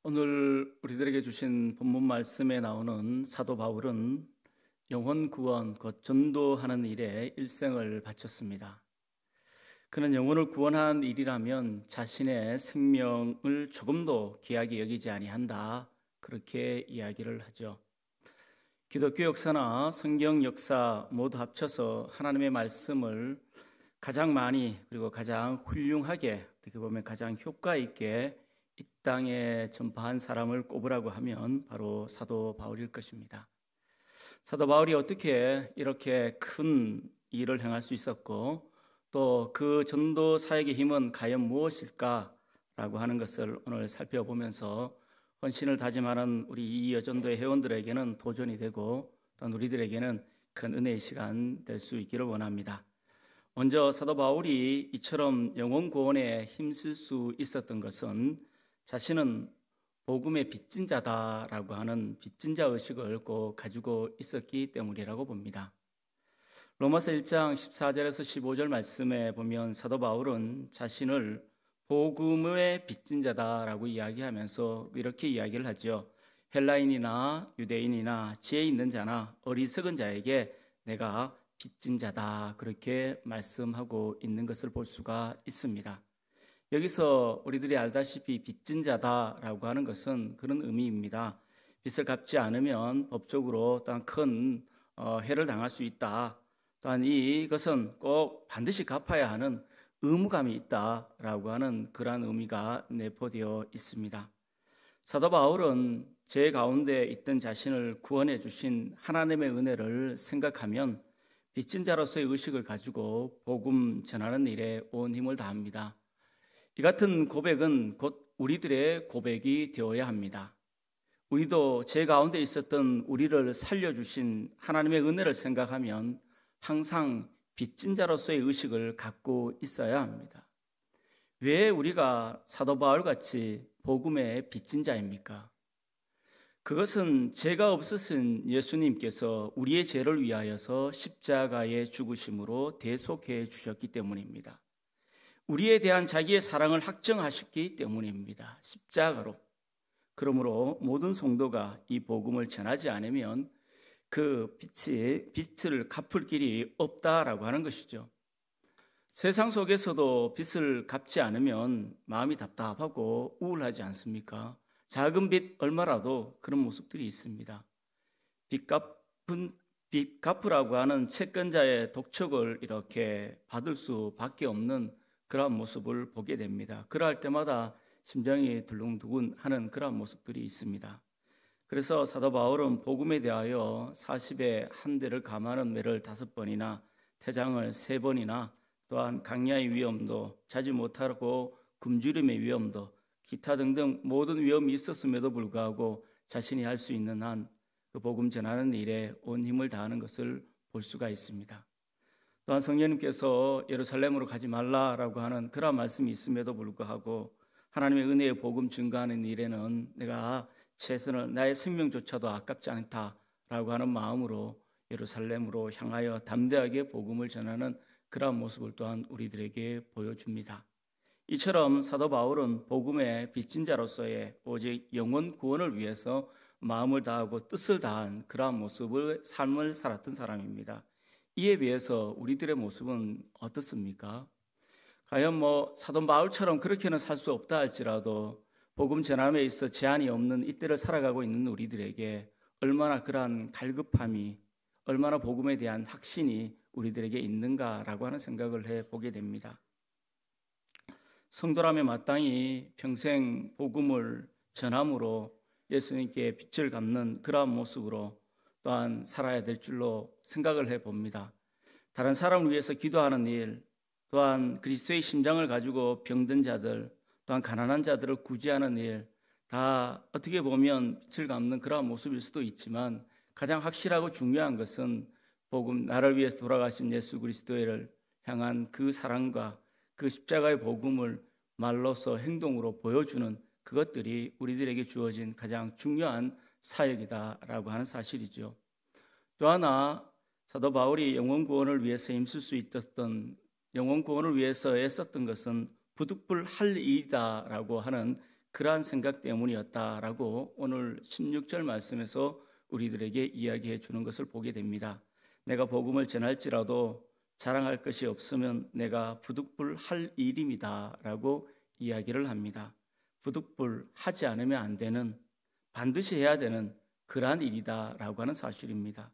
오늘 우리들에게 주신 본문 말씀에 나오는 사도 바울은 영혼 구원, 곧 전도하는 일에 일생을 바쳤습니다. 그는 영혼을 구원하는 일이라면 자신의 생명을 조금도 귀하게 여기지 아니한다, 그렇게 이야기를 하죠. 기독교 역사나 성경 역사 모두 합쳐서 하나님의 말씀을 가장 많이 그리고 가장 훌륭하게, 어떻게 보면 가장 효과 있게 이 땅에 전파한 사람을 꼽으라고 하면 바로 사도 바울일 것입니다. 사도 바울이 어떻게 이렇게 큰 일을 행할 수 있었고 또 그 전도 사역의 힘은 과연 무엇일까라고 하는 것을 오늘 살펴보면서 헌신을 다짐하는 우리 이 여전도의 회원들에게는 도전이 되고 또한 우리들에게는 큰 은혜의 시간 될 수 있기를 원합니다. 먼저 사도 바울이 이처럼 영혼 구원에 힘쓸 수 있었던 것은 자신은 복음의 빚진 자다라고 하는 빚진 자 의식을 꼭 가지고 있었기 때문이라고 봅니다. 로마서 1장 14절에서 15절 말씀에 보면 사도 바울은 자신을 복음의 빚진 자다라고 이야기하면서 이렇게 이야기를 하죠. 헬라인이나 유대인이나 지혜 있는 자나 어리석은 자에게 내가 빚진 자다, 그렇게 말씀하고 있는 것을 볼 수가 있습니다. 여기서 우리들이 알다시피 빚진 자다라고 하는 것은 그런 의미입니다. 빚을 갚지 않으면 법적으로 또한 큰 해를 당할 수 있다. 또한 이것은 꼭 반드시 갚아야 하는 의무감이 있다라고 하는 그러한 의미가 내포되어 있습니다. 사도 바울은 제 가운데 있던 자신을 구원해 주신 하나님의 은혜를 생각하면 빚진 자로서의 의식을 가지고 복음 전하는 일에 온 힘을 다합니다. 이 같은 고백은 곧 우리들의 고백이 되어야 합니다. 우리도 제 가운데 있었던 우리를 살려주신 하나님의 은혜를 생각하면 항상 빚진 자로서의 의식을 갖고 있어야 합니다. 왜 우리가 사도 바울같이 복음의 빚진 자입니까? 그것은 죄가 없으신 예수님께서 우리의 죄를 위하여서 십자가에 죽으심으로 대속해 주셨기 때문입니다. 우리에 대한 자기의 사랑을 확정하셨기 때문입니다. 십자가로. 그러므로 모든 성도가 이 복음을 전하지 않으면 그 빚을 갚을 길이 없다라고 하는 것이죠. 세상 속에서도 빚을 갚지 않으면 마음이 답답하고 우울하지 않습니까? 작은 빚 얼마라도 그런 모습들이 있습니다. 빚 갚으라고 하는 채권자의 독촉을 이렇게 받을 수밖에 없는 그러한 모습을 보게 됩니다. 그럴 때마다 심장이 들렁두근하는 그러한 모습들이 있습니다. 그래서 사도 바울은 복음에 대하여 40에 한 대를 감하는 매를 5번이나 태장을 3번이나 또한 강야의 위험도, 자지 못하고 굶주림의 위험도, 기타 등등 모든 위험이 있었음에도 불구하고 자신이 할 수 있는 한 그 복음 전하는 일에 온 힘을 다하는 것을 볼 수가 있습니다. 또한 성령님께서 예루살렘으로 가지 말라라고 하는 그런 말씀이 있음에도 불구하고 하나님의 은혜의 복음 증거하는 일에는 내가 최선을, 나의 생명조차도 아깝지 않다라고 하는 마음으로 예루살렘으로 향하여 담대하게 복음을 전하는 그러한 모습을 또한 우리들에게 보여줍니다. 이처럼 사도 바울은 복음의 빚진 자로서의 오직 영혼 구원을 위해서 마음을 다하고 뜻을 다한 그러한 모습을 삶을 살았던 사람입니다. 이에 비해서 우리들의 모습은 어떻습니까? 과연 사도 바울처럼 그렇게는 살 수 없다 할지라도 복음 전함에 있어 제한이 없는 이때를 살아가고 있는 우리들에게 얼마나 그러한 갈급함이, 얼마나 복음에 대한 확신이 우리들에게 있는가라고 하는 생각을 해보게 됩니다. 성도라면 마땅히 평생 복음을 전함으로 예수님께 빚을 갚는 그러한 모습으로 또한 살아야 될 줄로 생각을 해봅니다. 다른 사람을 위해서 기도하는 일, 또한 그리스도의 심장을 가지고 병든 자들, 또한 가난한 자들을 구제하는 일, 다 어떻게 보면 빚을 갚는 그러한 모습일 수도 있지만 가장 확실하고 중요한 것은 복음, 나를 위해서 돌아가신 예수 그리스도를 향한 그 사랑과 그 십자가의 복음을 말로서 행동으로 보여주는 그것들이 우리들에게 주어진 가장 중요한 사역이다라고 하는 사실이죠. 또 하나 사도 바울이 영혼 구원을 위해서 힘쓸 수 있었던, 영혼 구원을 위해서 애썼던 것은 부득불할 일이다라고 하는 그러한 생각 때문이었다라고 오늘 16절 말씀에서 우리들에게 이야기해 주는 것을 보게 됩니다. 내가 복음을 전할지라도 자랑할 것이 없으면 내가 부득불할 일임이다 라고 이야기를 합니다. 부득불하지 않으면 안 되는, 반드시 해야 되는 그러한 일이다 라고 하는 사실입니다.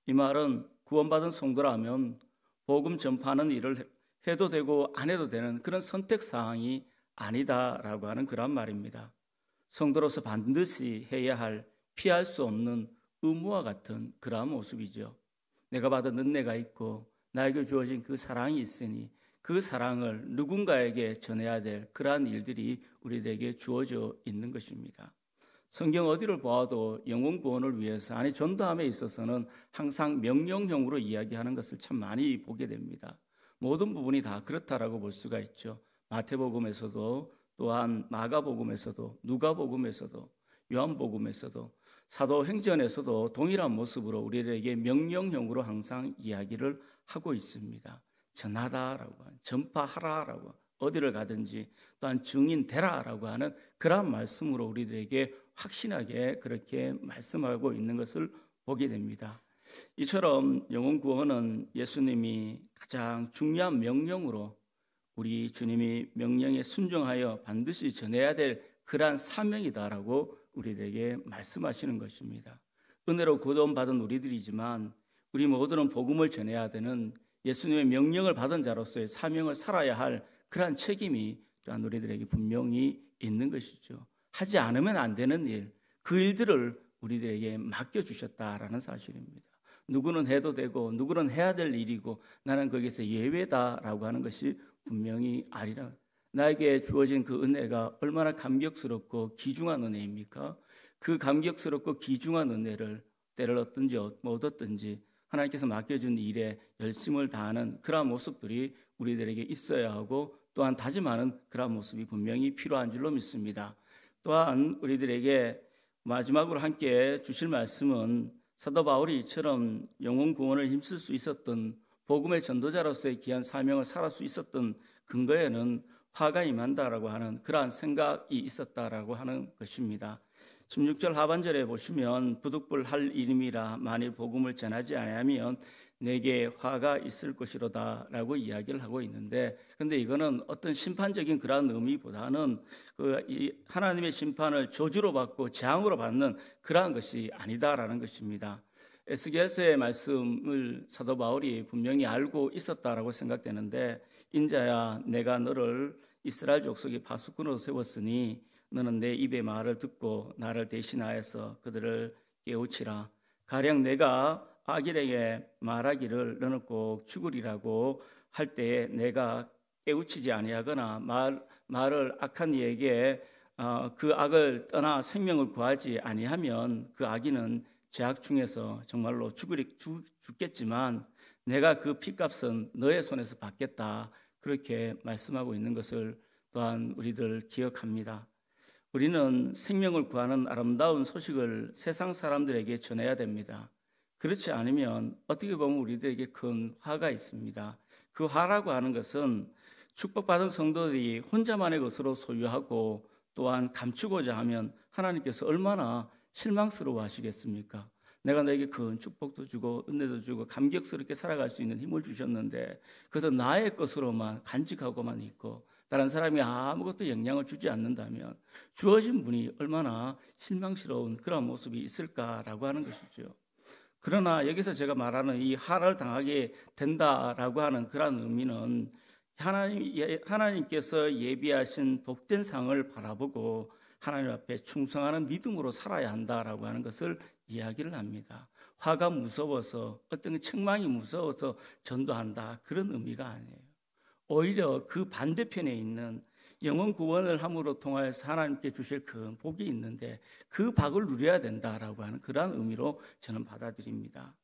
이 말은 구원받은 성도라면 복음 전파하는 일을 해도 되고 안 해도 되는 그런 선택사항이 아니다라고 하는 그런 말입니다. 성도로서 반드시 해야 할, 피할 수 없는 의무와 같은 그러한 모습이죠. 내가 받은 은혜가 있고 나에게 주어진 그 사랑이 있으니 그 사랑을 누군가에게 전해야 될 그러한 일들이 우리에게 주어져 있는 것입니다. 성경 어디를 보아도 영혼 구원을 위해서, 아니 전도함에 있어서는 항상 명령형으로 이야기하는 것을 참 많이 보게 됩니다. 모든 부분이 다 그렇다라고 볼 수가 있죠. 마태복음에서도, 또한 마가복음에서도, 누가복음에서도, 요한복음에서도, 사도행전에서도 동일한 모습으로 우리에게 명령형으로 항상 이야기를 하고 있습니다. 전하다라고, 전파하라라고, 어디를 가든지 또한 증인 되라라고 하는 그러한 말씀으로 우리들에게 확신하게 그렇게 말씀하고 있는 것을 보게 됩니다. 이처럼 영혼 구원은 예수님이 가장 중요한 명령으로, 우리 주님이 명령에 순종하여 반드시 전해야 될 그러한 사명이다라고 우리들에게 말씀하시는 것입니다. 은혜로 구원받은 우리들이지만 우리 모두는 복음을 전해야 되는, 예수님의 명령을 받은 자로서의 사명을 살아야 할 그러한 책임이 또한 우리들에게 분명히 있는 것이죠. 하지 않으면 안 되는 일, 그 일들을 우리들에게 맡겨주셨다라는 사실입니다. 누구는 해도 되고 누구는 해야 될 일이고 나는 거기서 예외다라고 하는 것이 분명히 아니라, 나에게 주어진 그 은혜가 얼마나 감격스럽고 귀중한 은혜입니까? 그 감격스럽고 귀중한 은혜를 때를 얻든지 못 얻든지 하나님께서 맡겨준 일에 열심을 다하는 그러한 모습들이 우리들에게 있어야 하고, 또한 다짐하는 그러한 모습이 분명히 필요한 줄로 믿습니다. 또한 우리들에게 마지막으로 함께 주실 말씀은 사도 바울이 이처럼 영혼 구원을 힘쓸 수 있었던, 복음의 전도자로서의 귀한 사명을 살할 수 있었던 근거에는 화가 임한다라고 하는 그러한 생각이 있었다라고 하는 것입니다. 16절 하반절에 보시면 부득불할 일임이라 만일 복음을 전하지 아니하면 내게 화가 있을 것이로다 라고 이야기를 하고 있는데, 그런데 이거는 어떤 심판적인 그러한 의미보다는 하나님의 심판을 저주로 받고 재앙으로 받는 그러한 것이 아니다라는 것입니다. 에스겔서의 말씀을 사도 바울이 분명히 알고 있었다라고 생각되는데, 인자야 내가 너를 이스라엘 족속의 파수꾼으로 세웠으니 너는 내 입의 말을 듣고 나를 대신하여서 그들을 깨우치라. 가령 내가 악인에게 말하기를 너는 꼭 죽으리라고 할 때에 내가 깨우치지 아니하거나 말을 악한 이에게 그 악을 떠나 생명을 구하지 아니하면 그 악인은 죄악 중에서 정말로 죽겠지만 내가 그 핏값은 너의 손에서 받겠다, 그렇게 말씀하고 있는 것을 또한 우리들 기억합니다. 우리는 생명을 구하는 아름다운 소식을 세상 사람들에게 전해야 됩니다. 그렇지 않으면 어떻게 보면 우리들에게 큰 화가 있습니다. 그 화라고 하는 것은 축복받은 성도들이 혼자만의 것으로 소유하고 또한 감추고자 하면 하나님께서 얼마나 실망스러워 하시겠습니까? 내가 너에게 큰 축복도 주고 은혜도 주고 감격스럽게 살아갈 수 있는 힘을 주셨는데 그래서 나의 것으로만 간직하고만 있고 다른 사람이 아무것도 영향을 주지 않는다면 주어진 분이 얼마나 실망스러운 그런 모습이 있을까라고 하는 것이죠. 그러나 여기서 제가 말하는 이 화를 당하게 된다라고 하는 그런 의미는 하나님께서 예비하신 복된 상을 바라보고 하나님 앞에 충성하는 믿음으로 살아야 한다라고 하는 것을 이야기를 합니다. 화가 무서워서, 어떤 책망이 무서워서 전도한다, 그런 의미가 아니에요. 오히려 그 반대편에 있는 영혼 구원을 함으로 통하여서 하나님께 주실 큰 복이 있는데 그 복을 누려야 된다라고 하는 그러한 의미로 저는 받아들입니다.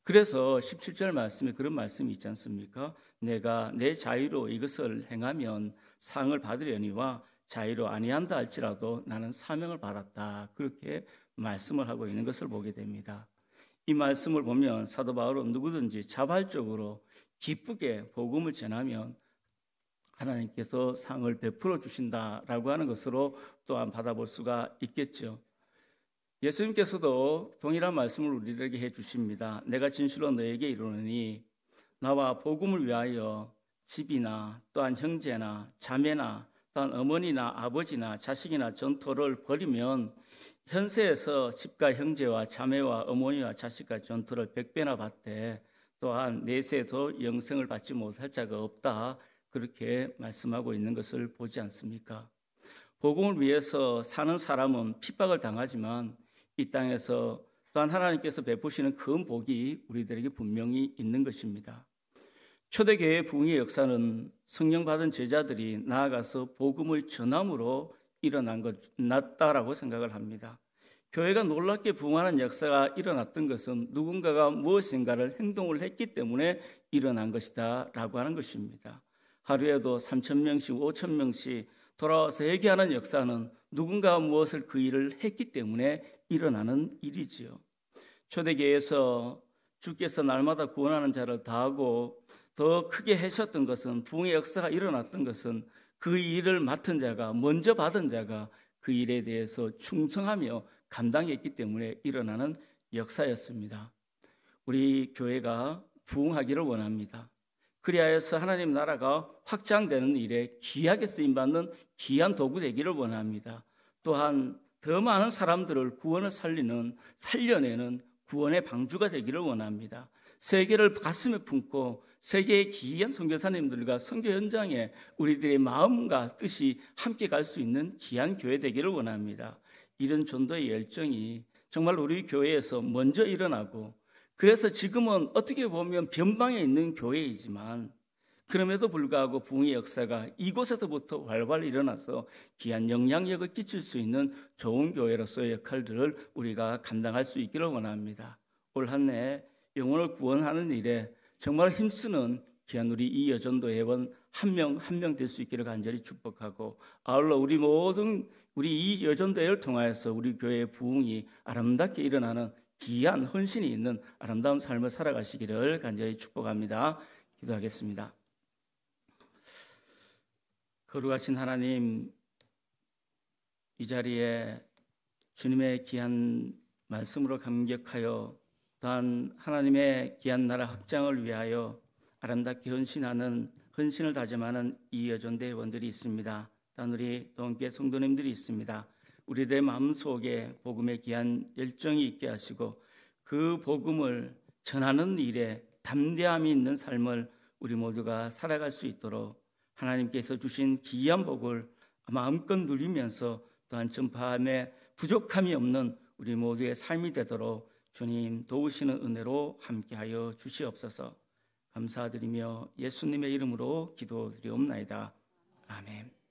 그래서 17절 말씀에 그런 말씀이 있지 않습니까? 내가 내 자유로 이것을 행하면 상을 받으려니와 자유로 아니한다 할지라도 나는 사명을 받았다, 그렇게 말씀을 하고 있는 것을 보게 됩니다. 이 말씀을 보면 사도 바울은 누구든지 자발적으로 기쁘게 복음을 전하면 하나님께서 상을 베풀어 주신다라고 하는 것으로 또한 받아볼 수가 있겠죠. 예수님께서도 동일한 말씀을 우리들에게 해주십니다. 내가 진실로 너에게 이르노니 나와 복음을 위하여 집이나 또한 형제나 자매나 또한 어머니나 아버지나 자식이나 전토를 버리면 현세에서 집과 형제와 자매와 어머니와 자식과 전토를 100배나 받되 또한 내세에도 영생을 받지 못할 자가 없다, 그렇게 말씀하고 있는 것을 보지 않습니까? 복음을 위해서 사는 사람은 핍박을 당하지만 이 땅에서 또한 하나님께서 베푸시는 큰 복이 우리들에게 분명히 있는 것입니다. 초대교회의 부흥의 역사는 성령 받은 제자들이 나아가서 복음을 전함으로 일어났다라고 생각을 합니다. 교회가 놀랍게 부흥하는 역사가 일어났던 것은 누군가가 무엇인가를 행동을 했기 때문에 일어난 것이다 라고 하는 것입니다. 하루에도 3,000명씩 5,000명씩 돌아와서 회개하는 역사는 누군가가 무엇을 그 일을 했기 때문에 일어나는 일이지요. 초대교회에서 주께서 날마다 구원하는 자를 다하고 더 크게 하셨던 것은, 부흥의 역사가 일어났던 것은 그 일을 맡은 자가, 먼저 받은 자가 그 일에 대해서 충성하며 감당했기 때문에 일어나는 역사였습니다. 우리 교회가 부흥하기를 원합니다. 그리하여서 하나님 나라가 확장되는 일에 귀하게 쓰임받는 귀한 도구 되기를 원합니다. 또한 더 많은 사람들을 구원을 살려내는 구원의 방주가 되기를 원합니다. 세계를 가슴에 품고 세계의 귀한 선교사님들과 선교 현장에 우리들의 마음과 뜻이 함께 갈 수 있는 귀한 교회 되기를 원합니다. 이런 전도의 열정이 정말 우리 교회에서 먼저 일어나고, 그래서 지금은 어떻게 보면 변방에 있는 교회이지만 그럼에도 불구하고 부흥의 역사가 이곳에서부터 활발 일어나서 귀한 영향력을 끼칠 수 있는 좋은 교회로서의 역할들을 우리가 감당할 수 있기를 원합니다. 올 한 해 영혼을 구원하는 일에 정말 힘쓰는 귀한 우리 이 여전도 회원 한 명 한 명 될 수 있기를 간절히 축복하고, 아울러 우리 모든 이 여전도 회를 통하여서 우리 교회의 부흥이 아름답게 일어나는 귀한 헌신이 있는 아름다운 삶을 살아가시기를 간절히 축복합니다. 기도하겠습니다. 거룩하신 하나님, 이 자리에 주님의 귀한 말씀으로 감격하여 또한 하나님의 귀한 나라 확장을 위하여 아름답게 헌신을 다짐하는 이 여전대 회원들이 있습니다. 또한 우리 동교회 성도님들이 있습니다. 우리들의 마음속에 복음의 귀한 열정이 있게 하시고 그 복음을 전하는 일에 담대함이 있는 삶을 우리 모두가 살아갈 수 있도록 하나님께서 주신 귀한 복을 마음껏 누리면서 또한 전파함에 부족함이 없는 우리 모두의 삶이 되도록 주님 도우시는 은혜로 함께하여 주시옵소서. 감사드리며 예수님의 이름으로 기도드리옵나이다. 아멘.